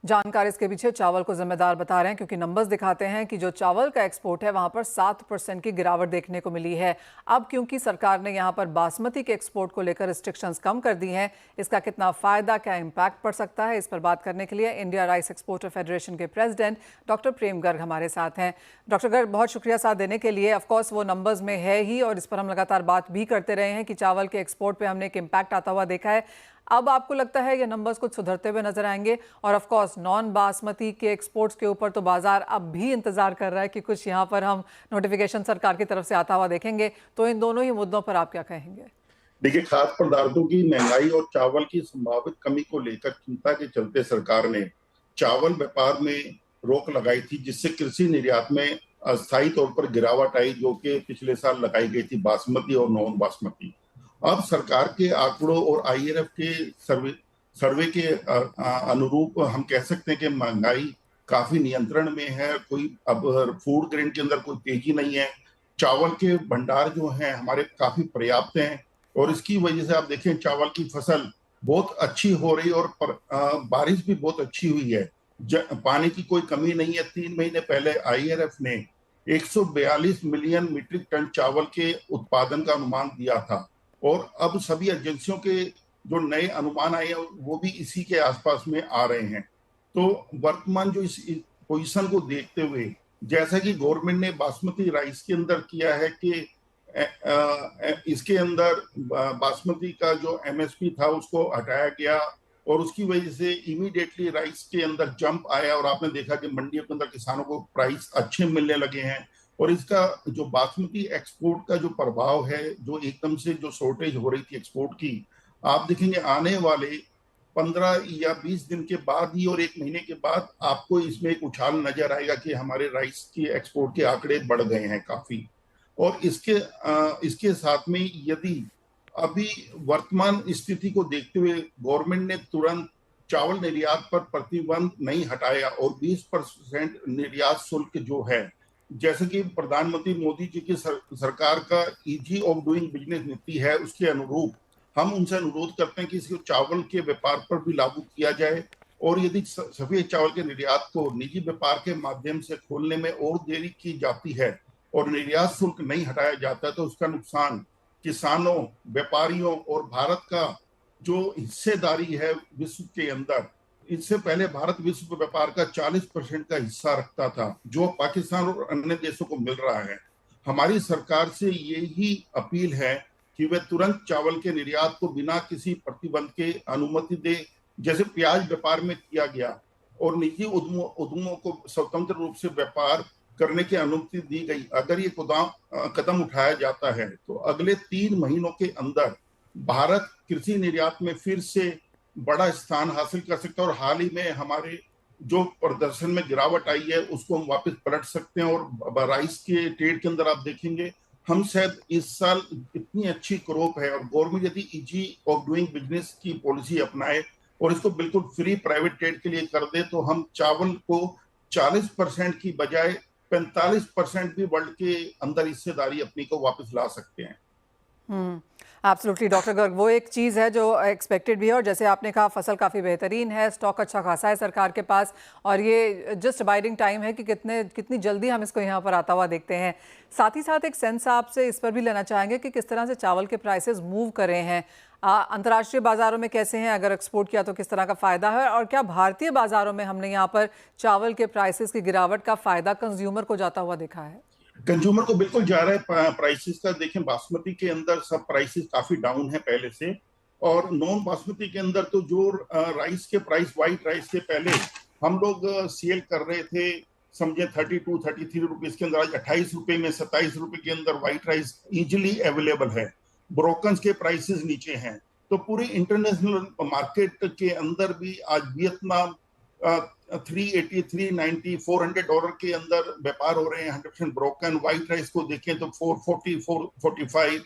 जानकार इसके पीछे चावल को जिम्मेदार बता रहे हैं, क्योंकि नंबर्स दिखाते हैं कि जो चावल का एक्सपोर्ट है वहां पर 7% की गिरावट देखने को मिली है। अब क्योंकि सरकार ने यहां पर बासमती के एक्सपोर्ट को लेकर रिस्ट्रिक्शंस कम कर दी हैं, इसका कितना फायदा, क्या इंपैक्ट पड़ सकता है, इस पर बात करने के लिए इंडिया राइस एक्सपोर्टर फेडरेशन के प्रेसिडेंट डॉक्टर प्रेम गर्ग हमारे साथ हैं। डॉक्टर गर्ग, बहुत शुक्रिया साथ देने के लिए। ऑफकोर्स वो नंबर्स में है ही और इस पर हम लगातार बात भी करते रहे हैं कि चावल के एक्सपोर्ट पे हमने एक इम्पैक्ट आता हुआ देखा है। अब आपको लगता है ये नंबर्स कुछ सुधरते हुए नजर आएंगे? और ऑफ कोर्स नॉन बासमती के एक्सपोर्ट्स के ऊपर तो बाजार अब भी इंतजार कर रहा है कि कुछ यहाँ पर हम नोटिफिकेशन सरकार की तरफ से आता हुआ देखेंगे। तो इन दोनों ही मुद्दों पर आप क्या कहेंगे? देखिए, खाद्य पदार्थों की महंगाई और चावल की संभावित कमी को लेकर चिंता के चलते सरकार ने चावल व्यापार में रोक लगाई थी, जिससे कृषि निर्यात में अस्थायी तौर पर गिरावट आई, जो कि पिछले साल लगाई गई थी बासमती और नॉन बासमती। अब सरकार के आंकड़ों और आईआरएफ के सर्वे के अनुरूप हम कह सकते हैं कि महंगाई काफी नियंत्रण में है। कोई अब फूड ग्रेन के अंदर कोई तेजी नहीं है। चावल के भंडार जो हैं हमारे काफी पर्याप्त हैं और इसकी वजह से आप देखें चावल की फसल बहुत अच्छी हो रही और बारिश भी बहुत अच्छी हुई है। पानी की कोई कमी नहीं है। 3 महीने पहले आईआरएफ ने 142 मिलियन मीट्रिक टन चावल के उत्पादन का अनुमान दिया था और अब सभी एजेंसियों के जो नए अनुमान आए हैं वो भी इसी के आसपास में आ रहे हैं। तो वर्तमान जो इस पोजीशन को देखते हुए, जैसा कि गवर्नमेंट ने बासमती राइस के अंदर किया है कि इसके अंदर बासमती का जो एमएसपी था उसको हटाया गया और उसकी वजह से इमीडिएटली राइस के अंदर जंप आया और आपने देखा कि मंडियों के अंदर किसानों को प्राइस अच्छे मिलने लगे हैं। और इसका जो बासमती एक्सपोर्ट का जो प्रभाव है, जो एकदम से जो शॉर्टेज हो रही थी एक्सपोर्ट की, आप देखेंगे आने वाले 15 या 20 दिन के बाद ही और 1 महीने के बाद आपको इसमें एक उछाल नजर आएगा कि हमारे राइस की एक्सपोर्ट के आंकड़े बढ़ गए हैं काफी। और इसके साथ में यदि अभी वर्तमान स्थिति को देखते हुए गवर्नमेंट ने तुरंत चावल निर्यात पर प्रतिबंध नहीं हटाया और 20% निर्यात शुल्क जो है, जैसे कि प्रधानमंत्री मोदी जी की सरकार का इजी ऑफ डूइंग बिजनेस नीति है, उसके अनुरूप हम उनसे अनुरोध करते हैं कि इसको चावल के व्यापार पर भी लागू किया जाए। और यदि सफेद चावल के निर्यात को निजी व्यापार के माध्यम से खोलने में और देरी की जाती है और निर्यात शुल्क नहीं हटाया जाता तो उसका नुकसान किसानों, व्यापारियों और भारत का जो हिस्सेदारी है विश्व के अंदर, इससे पहले भारत विश्व व्यापार का 40% का हिस्सा रखता था, जो पाकिस्तान और अन्य देशों को मिल रहा है। हमारी सरकार से यही अपील है कि वे तुरंत चावल के निर्यात को बिना किसी प्रतिबंध के अनुमति दे, जैसे प्याज व्यापार में किया गया और निजी उद्यमों को स्वतंत्र रूप से व्यापार करने की अनुमति दी गई। अगर ये कदम उठाया जाता है तो अगले 3 महीनों के अंदर भारत कृषि निर्यात में फिर से बड़ा स्थान हासिल कर सकता है और हाल ही में हमारे जो प्रदर्शन में गिरावट आई है उसको हम वापस पलट सकते हैं। और राइस के ट्रेड के अंदर आप देखेंगे हम शायद इस साल इतनी अच्छी क्रॉप है और गवर्नमेंट यदि इजी ऑफ डूइंग बिजनेस की पॉलिसी अपनाए और इसको बिल्कुल फ्री प्राइवेट ट्रेड के लिए कर दे तो हम चावल को 40% की बजाय 45% भी वर्ल्ड के अंदर हिस्सेदारी अपनी को वापस ला सकते हैं। एब्सोल्युटली डॉक्टर गर्ग, वो एक चीज़ है जो एक्सपेक्टेड भी है और जैसे आपने कहा फसल काफ़ी बेहतरीन है, स्टॉक अच्छा खासा है सरकार के पास और ये जस्ट बाइडिंग टाइम है कि कितनी जल्दी हम इसको यहाँ पर आता हुआ देखते हैं। साथ ही साथ एक सेंस आपसे इस पर भी लेना चाहेंगे कि किस तरह से चावल के प्राइसेस मूव कर रहे हैं, अंतर्राष्ट्रीय बाजारों में कैसे हैं, अगर एक्सपोर्ट किया तो किस तरह का फ़ायदा है और क्या भारतीय बाजारों में हमने यहाँ पर चावल के प्राइसेस की गिरावट का फ़ायदा कंज्यूमर को जाता हुआ देखा है? कंज्यूमर को बिल्कुल जा रहा है प्राइसेस का। देखें, बासमती के अंदर सब प्राइसेस काफी डाउन है पहले से और नॉन बासमती के अंदर तो जो राइस के प्राइस व्हाइट राइस से पहले हम लोग सेल कर रहे थे, समझे 32-33 रुपीज के अंदर, आज 28 रुपए में 27 रुपए के अंदर व्हाइट राइस इजिली अवेलेबल है। ब्रोकन के प्राइसेस नीचे हैं। तो पूरी इंटरनेशनल मार्केट के अंदर भी आज वियतनाम 380, 390, $400 के अंदर व्यापार हो रहे हैं 100% ब्रोकन। व्हाइट राइस को देखें तो 440, 445।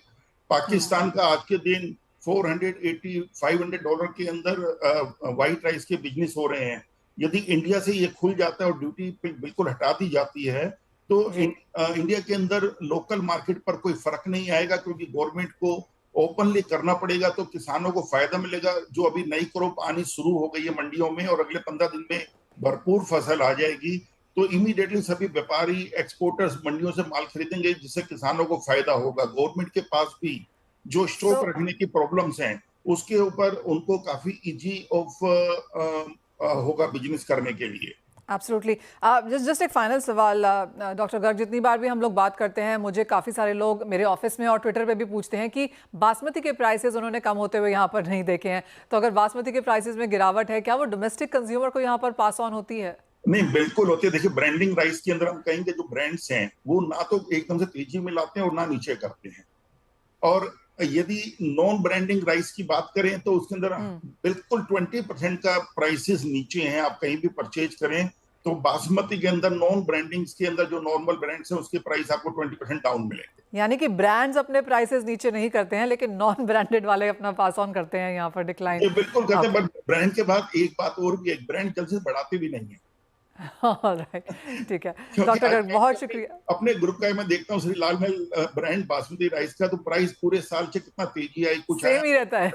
पाकिस्तान का आज के दिन $480, $500 के अंदर व्हाइट राइस के बिजनेस हो रहे हैं। यदि इंडिया से ये खुल जाता है और ड्यूटी बिल्कुल हटा दी जाती है तो इंडिया के अंदर लोकल मार्केट पर कोई फर्क नहीं आएगा, क्योंकि गवर्नमेंट को ओपनली करना पड़ेगा तो किसानों को फायदा मिलेगा। जो अभी नई क्रॉप आनी शुरू हो गई है मंडियों में और अगले 15 दिन में भरपूर फसल आ जाएगी, तो इमीडिएटली सभी व्यापारी एक्सपोर्टर्स मंडियों से माल खरीदेंगे, जिससे किसानों को फायदा होगा। गवर्नमेंट के पास भी जो स्टॉक रखने की प्रॉब्लम्स हैं उसके ऊपर उनको काफी इजी ऑफ होगा बिजनेस करने के लिए। एब्सोल्युटली। जस्ट एक फाइनल सवाल डॉक्टर गर्ग, जितनी बार भी हम लोग बात करते हैं मुझे काफ़ी सारे लोग मेरे ऑफिस में और ट्विटर पे भी पूछते हैं कि बासमती के प्राइसेस उन्होंने कम होते हुए यहाँ पर नहीं देखे हैं, तो अगर बासमती के प्राइसेस में गिरावट है, क्या वो डोमेस्टिक कंज्यूमर को यहाँ पर पास ऑन होती है? नहीं, बिल्कुल होती है। देखिए, ब्रांडिंग राइस के अंदर हम कहेंगे जो ब्रांड्स हैं वो ना तो एकदम से तेजी में लाते हैं और ना नीचे करते हैं। और यदि नॉन ब्रांडिंग राइस की बात करें तो उसके अंदर बिल्कुल 20% का प्राइसेस नीचे हैं। आप कहीं भी परचेज करें तो बासमती के अंदर नॉन ब्रांडिंग के अंदर जो नॉर्मल ब्रांड्स हैं उसके प्राइस आपको 20% डाउन मिलेंगे। यानी कि ब्रांड्स अपने प्राइसेस नीचे नहीं करते हैं, लेकिन नॉन ब्रांडेड वाले अपना पास ऑन करते हैं यहाँ पर डिक्लाइन। ये बिल्कुल करते हैं, बट ब्रांड के बाद एक बात और भी है, ब्रांड जल्द से बढ़ाते भी नहीं है। राइट, ठीक है डॉक्टर गर्ग, बहुत शुक्रिया। अपने ग्रुप का मैं देखता हूँ श्री लाल महल ब्रांड बासमती राइस का, तो प्राइस पूरे साल से कितना तेजी आई, कुछ सेम ही रहता है।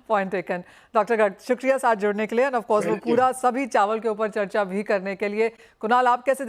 Point taken. डॉक्टर गर्ग, शुक्रिया साथ जुड़ने के लिए, एंड ऑफ कोर्स वो पूरा सभी चावल के ऊपर चर्चा भी करने के लिए। कुणाल, आप कैसे